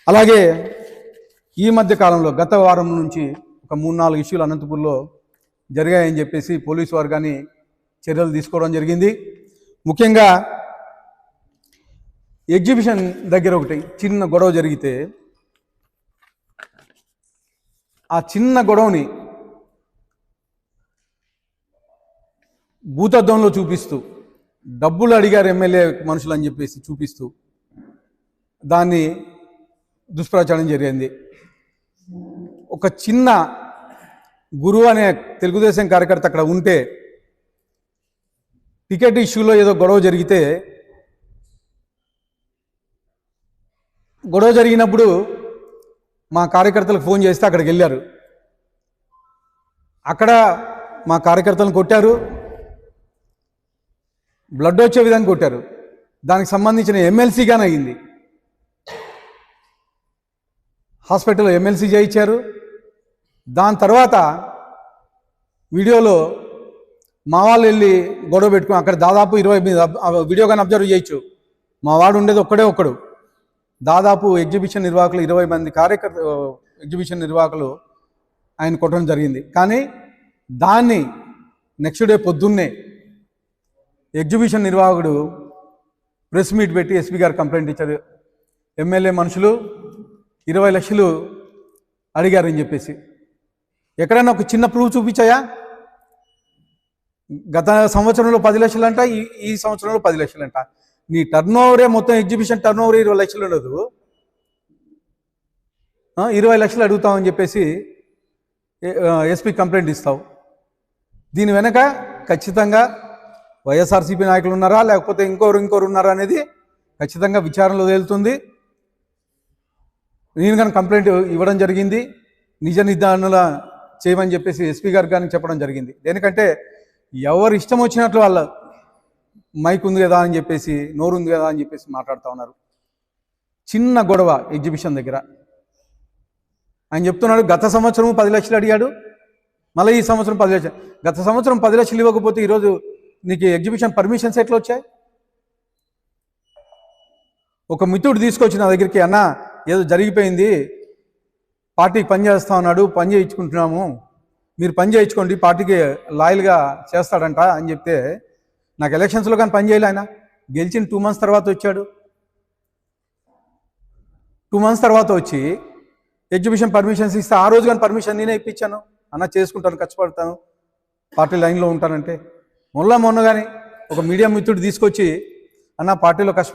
అలాగే ఈ మధ్య కాలంలో గత వారం నుంచి ఒక 3-4 ఇష్యూలు అనంతపూర్లో జరిగాయని చెప్పేసి పోలీసు వర్గాన్ని చర్యలు తీసుకోవడం జరిగింది. ముఖ్యంగా ఎగ్జిబిషన్ దగ్గర ఒకటి చిన్న గొడవ జరిగితే ఆ చిన్న గొడవని భూతద్దంలో చూపిస్తూ డబ్బులు అడిగారు ఎమ్మెల్యే మనుషులు అని చెప్పేసి చూపిస్తూ దాన్ని దుష్ప్రచారం జరిగింది. ఒక చిన్న గురువు అనే తెలుగుదేశం కార్యకర్త అక్కడ ఉంటే టికెట్ ఇష్యూలో ఏదో గొడవ జరిగినప్పుడు మా కార్యకర్తలకు ఫోన్ చేస్తే అక్కడికి వెళ్ళారు. అక్కడ మా కార్యకర్తలను కొట్టారు, బ్లడ్ వచ్చే విధంగా కొట్టారు. దానికి సంబంధించిన ఎమ్మెల్సీగానే అయింది. హాస్పిటల్లో ఎమ్మెల్సీ చేయించారు. దాని తర్వాత వీడియోలో మా వాళ్ళు వెళ్ళి గొడవ పెట్టుకుని అక్కడ దాదాపు 20 మీద వీడియోగానే అబ్జర్వ్ చేయొచ్చు. మా వాడు ఉండేది ఒక్కడు. దాదాపు ఎగ్జిబిషన్ నిర్వాహకులు 20 మంది ఎగ్జిబిషన్ నిర్వాహకులు ఆయన కొట్టడం జరిగింది. కానీ దాన్ని నెక్స్ట్ డే పొద్దున్నే ఎగ్జిబిషన్ నిర్వాహకుడు ప్రెస్ మీట్ పెట్టి ఎస్పీ గారు కంప్లైంట్ ఇచ్చారు. ఎమ్మెల్యే మనుషులు 20 లక్షలు అడిగారని చెప్పేసి. ఎక్కడైనా ఒక చిన్న ప్రూఫ్ చూపించాయా? గత సంవత్సరంలో 10 లక్షలు అంట, ఈ సంవత్సరంలో 10 లక్షలు అంట. నీ టర్న్ ఓవరే మొత్తం ఎగ్జిబిషన్ టర్న్ ఓవర్ 20 లక్షలు ఉండదు. 20 లక్షలు అడుగుతామని చెప్పేసి ఎస్పీ కంప్లైంట్ ఇస్తావు. దీని వెనక ఖచ్చితంగా వైఎస్ఆర్సీపీ నాయకులు ఉన్నారా లేకపోతే ఇంకోరు ఉన్నారా అనేది ఖచ్చితంగా విచారణలో తేలుతుంది. నేను కానీ కంప్లైంట్ ఇవ్వడం జరిగింది. నిజ నిర్ధారణల చేయమని చెప్పేసి ఎస్పీ గారు కానీ చెప్పడం జరిగింది. దేనికంటే ఎవరు ఇష్టం వచ్చినట్లు వాళ్ళ మైక్ ఉంది కదా అని చెప్పేసి, నోరు ఉంది కదా అని చెప్పేసి మాట్లాడుతూ ఉన్నారు. చిన్న గొడవ ఎగ్జిబిషన్ దగ్గర. ఆయన చెప్తున్నాడు గత సంవత్సరం 10 లక్షలు అడిగాడు, మళ్ళీ ఈ సంవత్సరం 10 లక్షలు. గత సంవత్సరం 10 లక్షలు ఇవ్వకపోతే ఈరోజు నీకు ఎగ్జిబిషన్ పర్మిషన్స్ ఎట్లా వచ్చాయి? ఒక మిత్రుడు తీసుకొచ్చి నా దగ్గరికి, అన్న ఏదో జరిగిపోయింది, పార్టీకి పని చేస్తా ఉన్నాడు, పని చేయించుకుంటున్నాము, మీరు పని చేయించుకోండి, పార్టీకి లాయల్గా చేస్తాడంట అని చెప్తే, నాకు ఎలక్షన్స్లో కానీ పని చేయలే. ఆయన గెలిచిన 2 మంత్స్ తర్వాత వచ్చాడు. 2 మంత్స్ తర్వాత వచ్చి ఎగ్జిబిషన్ పర్మిషన్స్ ఇస్తే ఆ రోజు కానీ పర్మిషన్ నేనే ఇప్పించాను. అన్న చేసుకుంటాను, కష్టపడతాను, పార్టీ లైన్లో ఉంటానంటే. మొన్న కానీ ఒక మీడియా మిత్రుడు తీసుకొచ్చి, అన్న పార్టీలో